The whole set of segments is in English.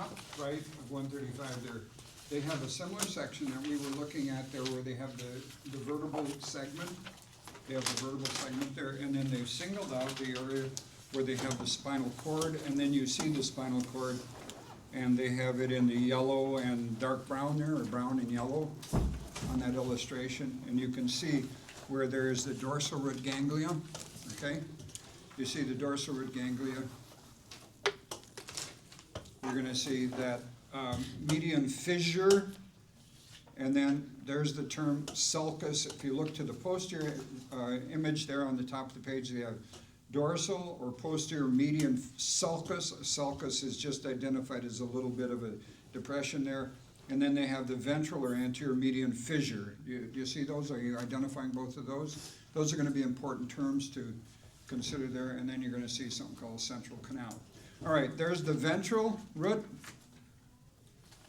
top right of 135 there, they have a similar section that we were looking at there where they have the vertebral segment. They have the vertebral segment there, and then they've singled out the area where they have the spinal cord, and then you see the spinal cord, and they have it in the yellow and dark brown there, or brown and yellow on that illustration, and you can see where there is the dorsal root ganglia, okay? You see the dorsal root ganglia. You're gonna see that median fissure, and then there's the term sulcus. If you look to the posterior image there on the top of the page, they have dorsal or posterior median sulcus. Sulcus is just identified as a little bit of a depression there. And then they have the ventral or anterior median fissure. Do you see those? Are you identifying both of those? Those are going to be important terms to consider there. And then you're going to see something called central canal. All right, there's the ventral root.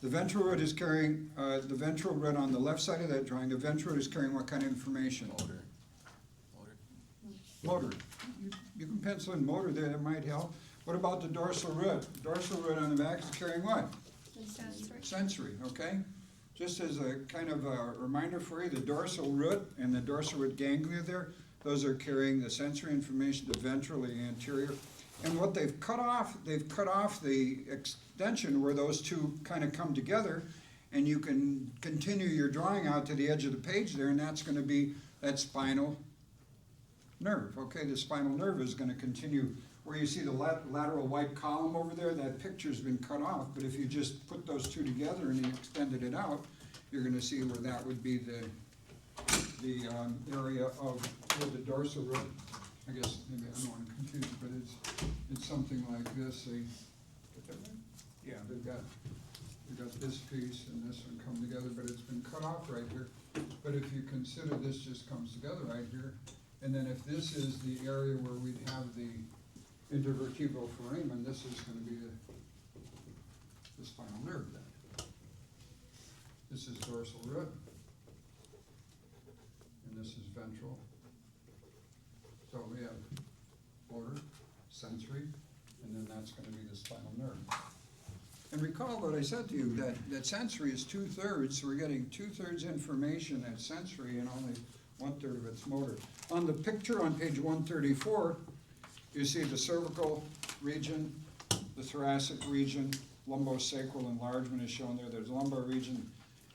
The ventral root is carrying, the ventral root on the left side of that drawing, the ventral root is carrying what kind of information? Motor. You can pencil in motor there, that might help. What about the dorsal root? Dorsal root on the back is carrying what? Sensory, okay? Just as a kind of a reminder for you, the dorsal root and the dorsal root ganglia there, those are carrying the sensory information, the ventral, the anterior. And what they've cut off the extension where those two kind of come together, and you can continue your drawing out to the edge of the page there, and that's going to be that spinal nerve, okay? The spinal nerve is going to continue. Where you see the lateral white column over there, that picture's been cut off, but if you just put those two together and you extended it out, you're going to see where that would be the area of where the dorsal root, I guess, maybe I don't want to confuse it, but it's something like this. Yeah, they've got this piece and this one come together, but it's been cut off right here. But if you consider this just comes together right here, and then if this is the area where we'd have the intervertebral foramen, this is going to be the spinal nerve then. This is dorsal root, and this is ventral. So we have motor, sensory, and then that's going to be the spinal nerve. And recall what I said to you, that sensory is 2/3, so we're getting 2/3 information that's sensory and only 1/3 of it's motor. On the picture on page 134, you see the cervical region, the thoracic region, lumbosacral enlargement is shown there. There's the lumbar region,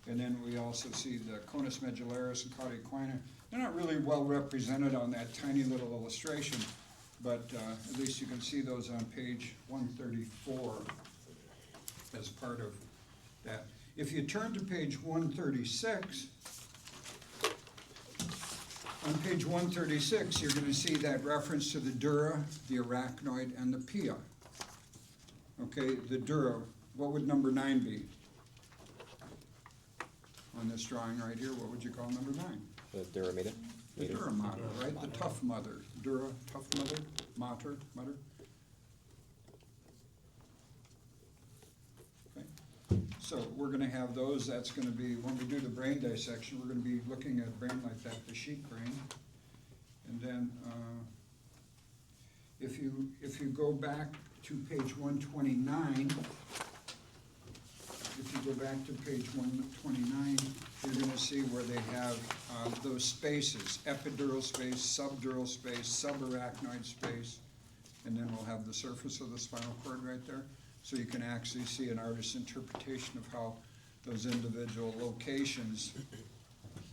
and then we also see the conus medullaris and cauda equina. They're not really well represented on that tiny little illustration, but at least you can see those on page 134 as part of that. If you turn to page 136, on page 136, you're going to see that reference to the dura, the arachnoid, and the pia. Okay, the dura, what would number 9 be? On this drawing right here, what would you call number 9? The dura mater. The dura mater, right? The tough mother. Dura, tough mother, mater. Okay. So we're going to have those. That's going to be, when we do the brain dissection, we're going to be looking at a brain like that, the sheep brain. And then if you go back to page 129, if you go back to page 129, you're going to see where they have those spaces, epidural space, subdural space, subarachnoid space, and then we'll have the surface of the spinal cord right there. So you can actually see an artist's interpretation of how those individual locations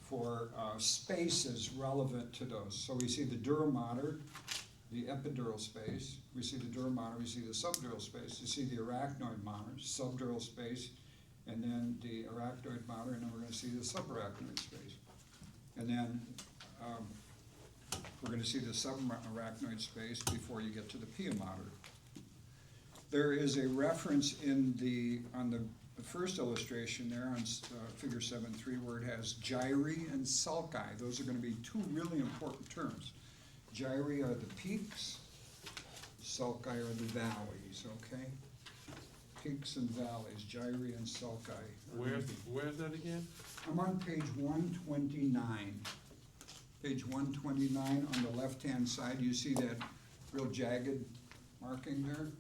for spaces relevant to those. So we see the dura mater, the epidural space, we see the dura mater, we see the subdural space, you see the arachnoid mater, subdural space, and then the arachnoid mater, and then we're going to see the subarachnoid space. And then we're going to see the subarachnoid space before you get to the pia mater. There is a reference on the first illustration there on figure 7.3 where it has gyri and sulci. Those are going to be two really important terms. Gyri are the peaks, sulci are the valleys, okay? Peaks and valleys, gyri and sulci. Where's that again? I'm on page 129. Page 129 on the left-hand side, you see that real jagged marking there?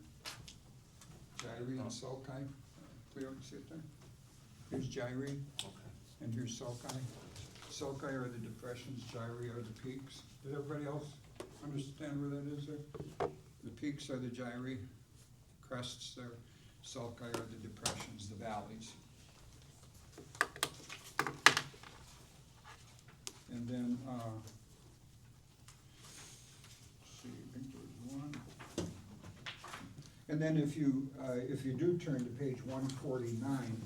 Gyri and sulci. Cleo, see it there? Here's gyrate, Okay. and here's sulci. Sulci are the depressions, gyrate are the peaks. Did everybody else understand where that is there? The peaks are the gyrate, crests there, sulci are the depressions, the valleys. And then, let's see, I think there's one. And then if you do turn to page 149,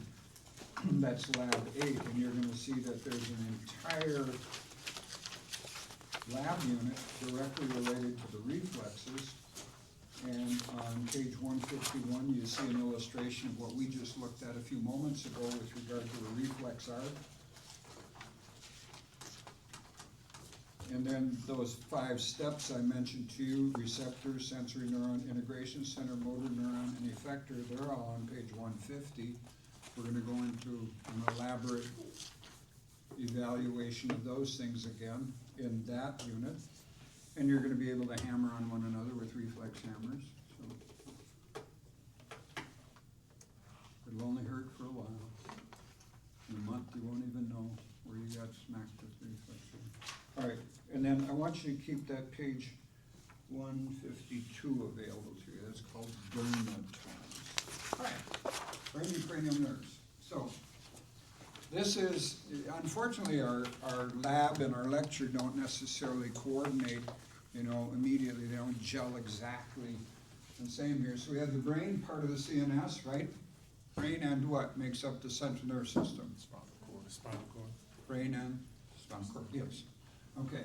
that's lab 8, and you're gonna see that there's an entire lab unit directly related to the reflexes. And on page 151, you see an illustration of what we just looked at a few moments ago with regard to the reflex arc. And then those 5 steps I mentioned to you, receptor, sensory neuron, integration center, motor neuron, and effector, they're all on page 150. We're gonna go into an elaborate evaluation of those things again in that unit. And you're gonna be able to hammer on one another with reflex hammers, so. It'll only hurt for a while. In a month, you won't even know where you got smacked with reflex hammer. All right, and then I want you to keep that page 152 available to you. That's called dermatomes. All right, cranial nerves. So, this is, unfortunately, our lab and our lecture don't necessarily coordinate, immediately. They don't gel exactly the same here. So we have the brain, part of the CNS, right? Brain and what makes up the central nervous system? Spinal cord. Brain and spinal cord, yes. Okay,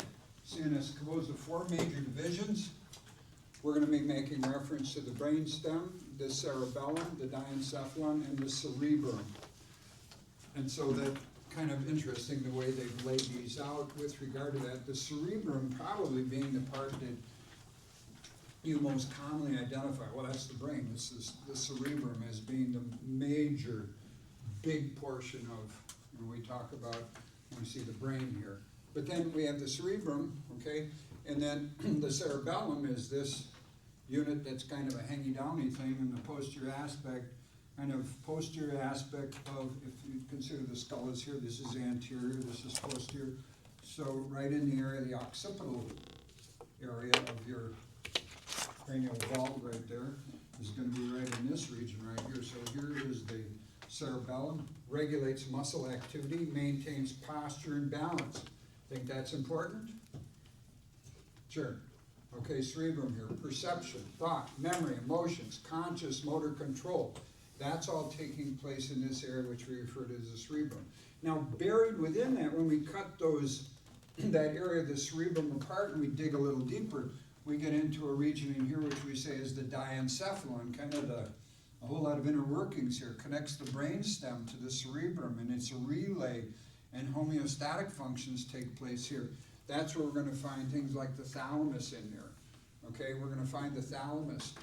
CNS composed of 4 major divisions. We're gonna be making reference to the brain stem, the cerebellum, the diencephalon, and the cerebrum. And so that kind of interesting the way they've laid these out with regard to that. The cerebrum probably being the part that you most commonly identify. Well, that's the brain. This is the cerebrum as being the major, big portion of, we talk about when we see the brain here. But then we have the cerebrum, okay? And then the cerebellum is this unit that's kind of a hangy-downy thing in the posterior aspect, of, if you consider the skull is here, this is anterior, this is posterior. So right in the area, the occipital area of your cranial vault right there is gonna be right in this region right here. So here is the cerebellum, regulates muscle activity, maintains posture and balance. Think that's important? Sure. Okay, cerebrum here, perception, thought, memory, emotions, conscious motor control. That's all taking place in this area which we refer to as the cerebrum. Now, buried within that, when we cut that area of the cerebrum apart and we dig a little deeper, we get into a region in here which we say is the diencephalon, kind of a whole lot of inner workings here, connects the brainstem to the cerebrum, and it's a relay, and homeostatic functions take place here. That's where we're gonna find things like the thalamus in there. Okay, we're gonna find the thalamus,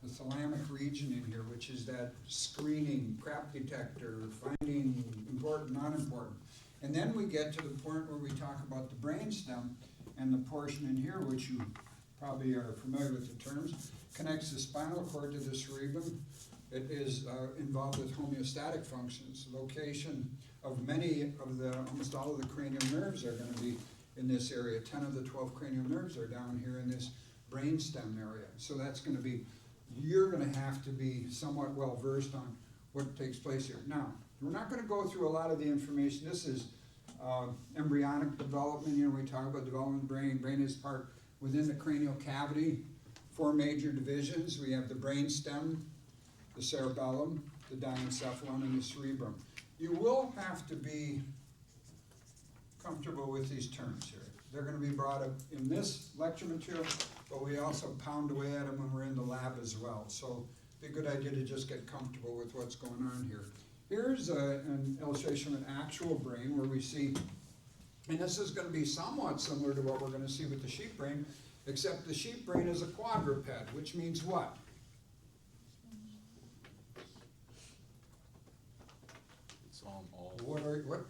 the thalamic region in here, which is that screening, crap detector, finding important, non-important. And then we get to the point where we talk about the brainstem, and the portion in here, which you probably are familiar with the terms, connects the spinal cord to the cerebrum. It is involved with homeostatic functions. Location of almost all of the cranial nerves are gonna be in this area. 10 of the 12 cranial nerves are down here in this brainstem area. So that's gonna be, you're gonna have to be somewhat well versed on what takes place here. Now, we're not gonna go through a lot of the information. This is embryonic development. We talk about development of the brain. Brain is part within the cranial cavity. 4 major divisions. We have the brainstem, the cerebellum, the diencephalon, and the cerebrum. You will have to be comfortable with these terms here. They're gonna be brought up in this lecture material, but we also pound away at them when we're in the lab as well. So it'd be a good idea to just get comfortable with what's going on here. Here's an illustration of an actual brain where we see, and this is gonna be somewhat similar to what we're gonna see with the sheep brain, except the sheep brain is a quadruped, which means what? It's on all. What?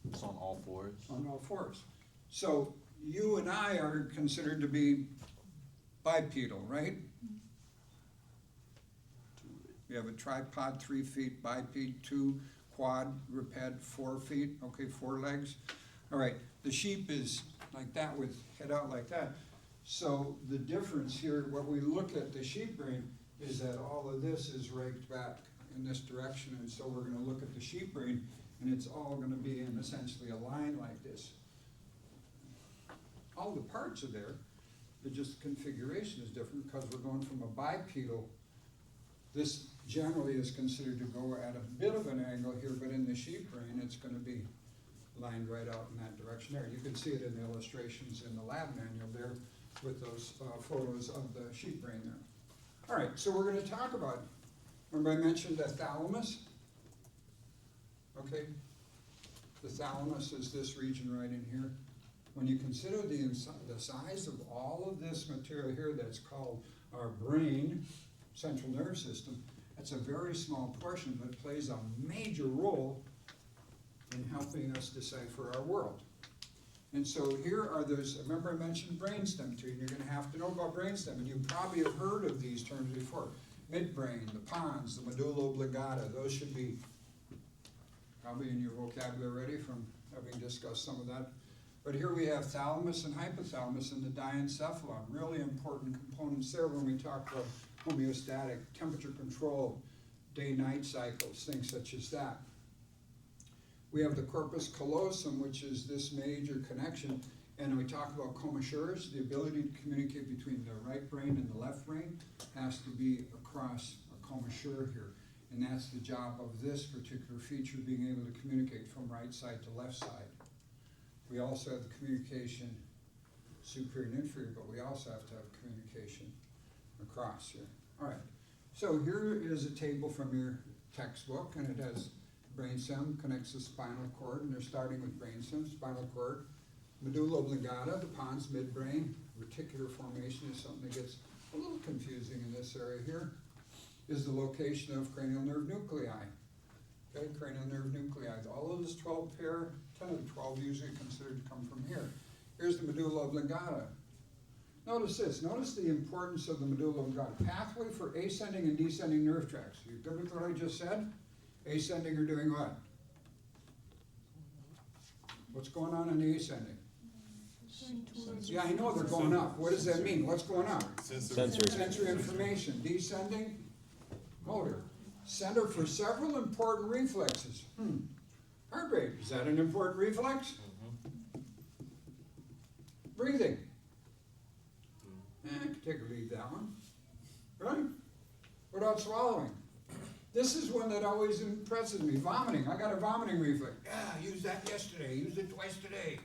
It's on all 4s. On all 4s. So you and I are considered to be bipedal, right? We have a tripod, 3 feet, biped, 2, quadruped, 4 feet, okay, 4 legs. All right, the sheep is like that with head out like that. So the difference here, what we look at the sheep brain is that all of this is raked back in this direction, and so we're gonna look at the sheep brain, and it's all gonna be in essentially a line like this. All the parts are there, but just the configuration is different because we're going from a bipedal. This generally is considered to go at a bit of an angle here, but in the sheep brain, it's gonna be lined right out in that direction there. You can see it in the illustrations in the lab manual there with those photos of the sheep brain there. All right, so we're gonna talk about, remember I mentioned the thalamus? Okay, the thalamus is this region right in here. When you consider the size of all of this material here that's called our brain, central nervous system, it's a very small portion, but it plays a major role in helping us decipher our world. And so here are those, remember I mentioned brainstem to you, you're gonna have to know about brainstem, and you probably have heard of these terms before. Midbrain, the pons, the medulla oblongata, those should be probably in your vocabulary already from having discussed some of that. But here we have thalamus and hypothalamus and the diencephalon, really important components there when we talk about homeostatic, temperature control, day-night cycles, things such as that. We have the corpus callosum, which is this major connection, and we talk about commissures, the ability to communicate between the right brain and the left brain has to be across a commissure here. And that's the job of this particular feature, being able to communicate from right side to left side. We also have the communication superior and inferior, but we also have to have communication across here. All right, so here is a table from your textbook, and it has brainstem, connects the spinal cord, and they're starting with brainstem, spinal cord, medulla oblongata, the pons, midbrain, reticular formation is something that gets a little confusing in this area here, is the location of cranial nerve nuclei. Okay, cranial nerve nuclei. All of this 12 pair, 10 of the 12 usually considered to come from here. Here's the medulla oblongata. Notice this, notice the importance of the medulla oblongata. Pathway for ascending and descending nerve tracts. You good with what I just said? Ascending are doing what? What's going on in the ascending? Yeah, I know they're going up. What does that mean? What's going up? Sensory information. Descending, motor. Center for several important reflexes. Heart rate, is that an important reflex? Breathing. I could take or leave that one. Right? What about swallowing? This is one that always impresses me. Vomiting. I got a vomiting reflex. Yeah, I used that yesterday. Used it twice today.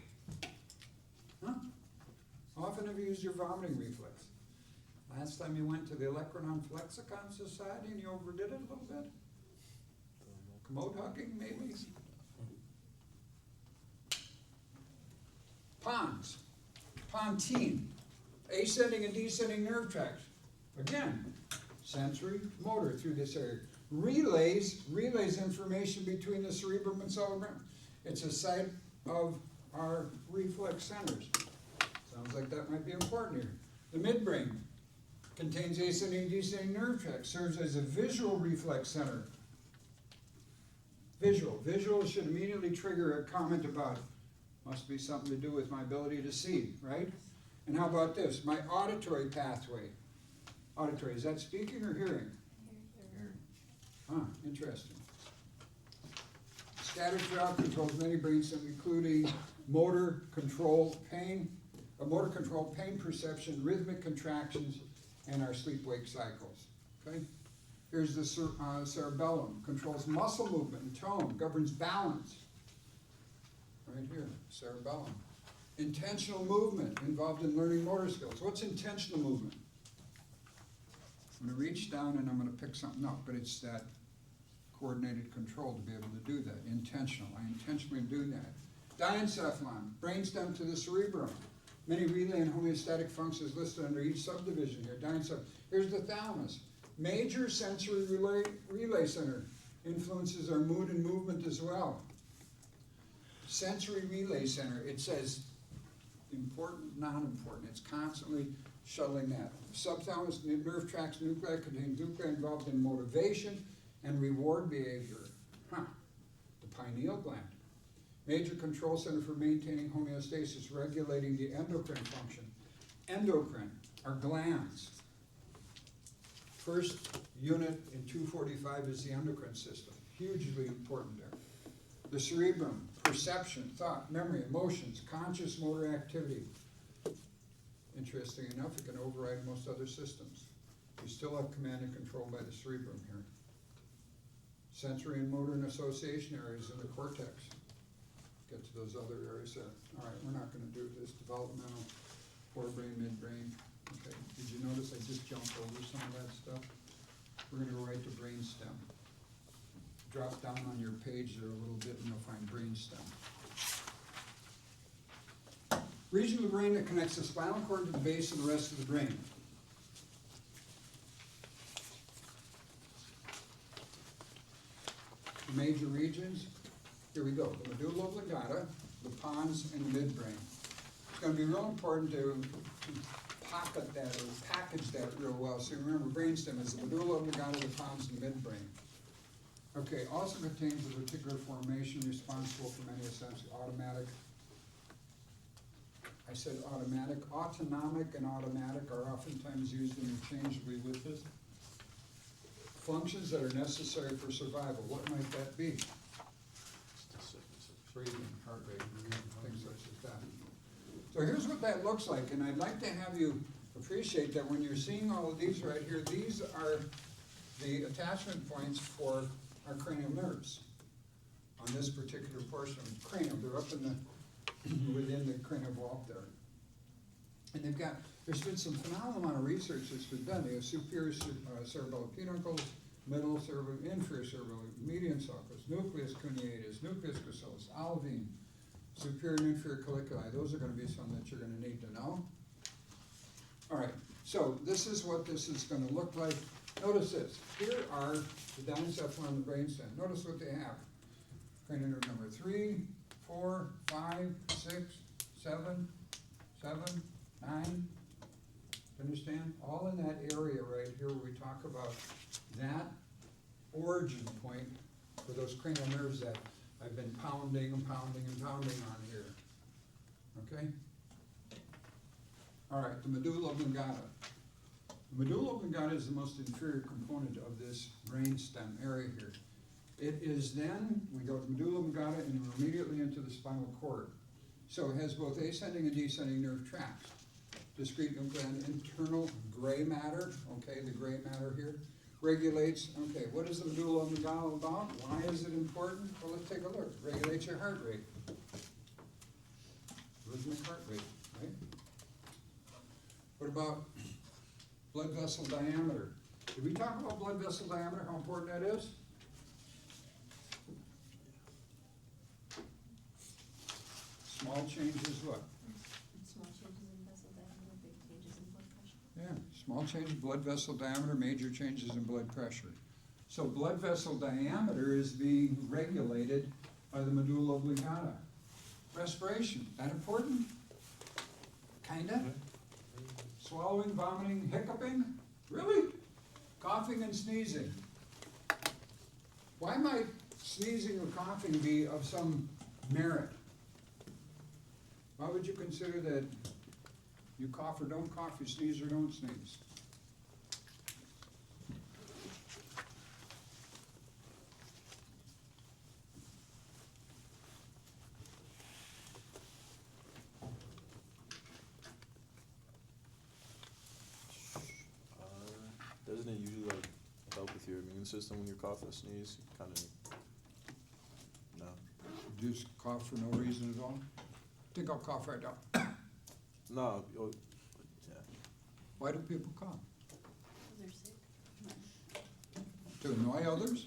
Huh? How often have you used your vomiting reflex? Last time you went to the Electronon Flexicon Society and you overdid it a little bit? Commode hugging, maybe? Pons. Pontine. Ascending and descending nerve tracts. Again, sensory, motor through this area. Relays information between the cerebrum and cerebellum. It's a site of our reflex centers. Sounds like that might be important here. The midbrain contains ascending and descending nerve tracts, serves as a visual reflex center. Visual should immediately trigger a comment about, must be something to do with my ability to see, right? And how about this? My auditory pathway. Auditory, is that speaking or hearing? Huh, interesting. Scattered throughout controls many brainstems, including motor control pain perception, rhythmic contractions, and our sleep-wake cycles. Okay? Here's the cerebellum, controls muscle movement and tone, governs balance. Right here, cerebellum. Intentional movement, involved in learning motor skills. What's intentional movement? I'm going to reach down and I'm going to pick something up, but it's that coordinated control to be able to do that. Intentional. I intentionally do that. Diencephalon, brainstem to the cerebrum. Many relay and homeostatic functions listed under each subdivision here. Diencephalon. Here's the thalamus. Major sensory relay center. Influences our mood and movement as well. Sensory relay center. It says important, non-important. It's constantly shuttling that. Subthalamus nerve tracts nuclei contain nuclei involved in motivation and reward behavior. The pineal gland. Major control center for maintaining homeostasis, regulating the endocrine function. Endocrine are glands. First unit in 245 is the endocrine system, hugely important there. The cerebrum, perception, thought, memory, emotions, conscious motor activity. Interesting enough, it can override most other systems. You still have command and control by the cerebrum here. Sensory and motor and association areas in the cortex. Get to those other areas there. All right, we're not gonna do this developmental, forebrain, midbrain. Okay, did you notice I just jumped over some of that stuff? We're gonna go right to brainstem. Drop down on your page there a little bit and you'll find brainstem. Region of the brain that connects the spinal cord to the base of the rest of the brain. The major regions, here we go, the medulla oblongata, the pons, and the midbrain. It's gonna be real important to pocket that or package that real well. So remember, brainstem is the medulla oblongata, the pons, and the midbrain. Okay, also contains a reticular formation responsible for many essential automatic. I said automatic. Autonomic and automatic are oftentimes used interchangeably with this. Functions that are necessary for survival. What might that be? Breathing, heart rate, things such as that. So here's what that looks like, and I'd like to have you appreciate that when you're seeing all of these right here, these are the attachment points for our cranial nerves on this particular portion of the cranium. They're up in the, within the cranial vault there. And they've got, there's been some phenomenal amount of research that's been done. They have superior cerebellar peduncles, middle cerebral, inferior cerebral, median sulcus, nucleus cuneatus, nucleus gracilis, alveolus, superior and inferior colliculi. Those are gonna be some that you're gonna need to know. All right, so this is what this is gonna look like. Notice this, here are the diencephalon and the brainstem. Notice what they have. Cranial nerve number 3, 4, 5, 6, 7, 9. Understand? All in that area right here where we talk about that origin point for those cranial nerves that I've been pounding and pounding and pounding on here. Okay? All right, the medulla oblongata. The medulla oblongata is the most inferior component of this brainstem area here. It is then, we go to medulla oblongata and we're immediately into the spinal cord. So it has both ascending and descending nerve tracts. Discrete nuclei and internal gray matter, okay, the gray matter here, regulates, okay, what is the medulla oblongata about? Why is it important? Well, let's take a look. It regulates your heart rate. Rhythmic heart rate, right? What about blood vessel diameter? Did we talk about blood vessel diameter, how important that is? Small changes what? Small changes in vessel diameter, big changes in blood pressure. Yeah, small change in blood vessel diameter, major changes in blood pressure. So blood vessel diameter is being regulated by the medulla oblongata. Respiration, that important? Kinda? Swallowing, vomiting, hiccuping? Really? Coughing and sneezing. Why might sneezing or coughing be of some merit? Why would you consider that you cough or don't cough, you sneeze or don't sneeze? Doesn't it usually like help with your immune system when you cough or sneeze? Kind of, no. Just cough for no reason at all? I think I'll cough right now. No, yeah. Why do people cough? They're sick. To annoy others?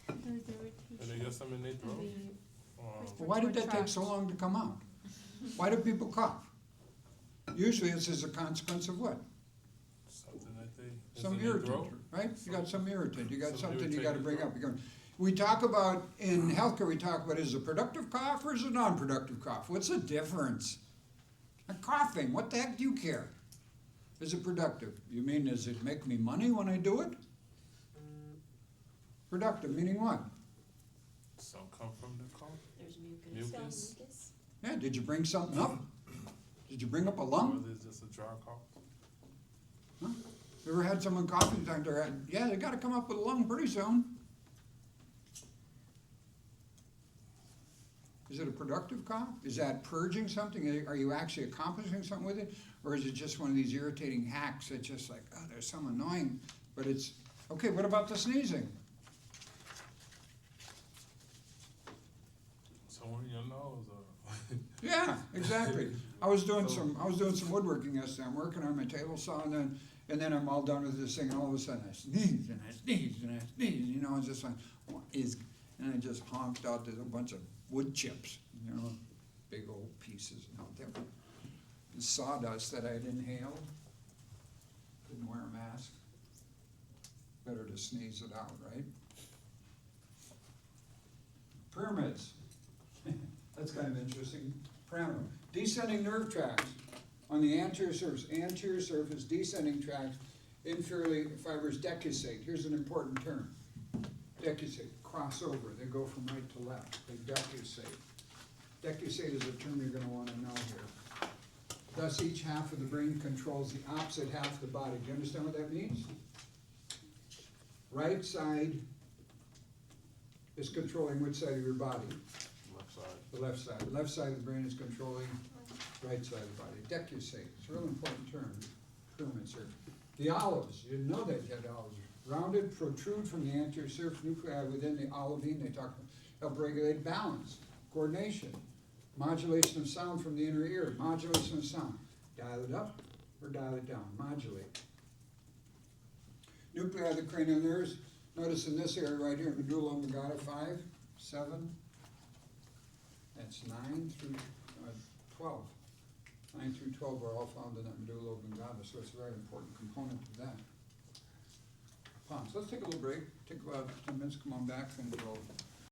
And they get some in their throat. Well, why did that take so long to come out? Why do people cough? Usually it's as a consequence of what? Something that they. it's Some in their irritant, throat. right? You got some irritant, you got Some something you gotta irritating bring throat. up. You're going, we talk about, in healthcare, we talk about is it a productive cough or is it a non-productive cough? What's the difference? A coughing, what the heck do you care? Is it productive? You mean, does it make me money when I do it? Productive, meaning what? Some come from the cough. There's mucus. Mucus. Mucus. Yeah, did you bring something up? Did you bring up a lung? Or is it just a dry cough? Huh? You ever had someone coughing down there? Yeah, they gotta come up with a lung pretty soon. Is it a productive cough? Is that purging something? Are you actually accomplishing something with it? Or is it just one of these irritating hacks that's just like, oh, they're so annoying, but it's, okay, what about the sneezing? Somewhere in your nose or? Yeah, exactly. I was doing some woodworking yesterday. I'm working on my table saw and then I'm all done with this thing and all of a sudden I sneeze and I sneeze and I sneeze, you know, it's just like, what is, and I just honked out there's a bunch of wood chips, you know, big old pieces, you know, they were sawdust that I'd inhaled. Didn't wear a mask. Better to sneeze it out, right? Pyramids. That's kind of interesting. Pyramid. Descending nerve tracts on the anterior surface. Anterior surface, descending tracts, inferior fibers decussate. Here's an important term. Decussate, cross over. They go from right to left. They decussate. Decussate is a term you're going to want to know here. Thus, each half of the brain controls the opposite half of the body. Do you understand what that means? Right side is controlling which side of your body? Left side. The left side. The left side of the brain is controlling right side of the body. Decussate. It's a real important term. Pyramids here. The olives. You didn't know that you had olives. Rounded, protrude from the anterior surface nuclei within the olivine. They talk about help regulate balance, coordination, modulation of sound from the inner ear. Modulation of sound. Dial it up or dial it down. Modulate. Nuclei of the cranial nerves. Notice in this area right here, medulla oblongata 5, 7. That's 9 through 12. 9 through 12 are all found in that medulla oblongata, so it's a very important component of that. Pons. Let's take a little break. Take about 10 minutes. Come on back, and we'll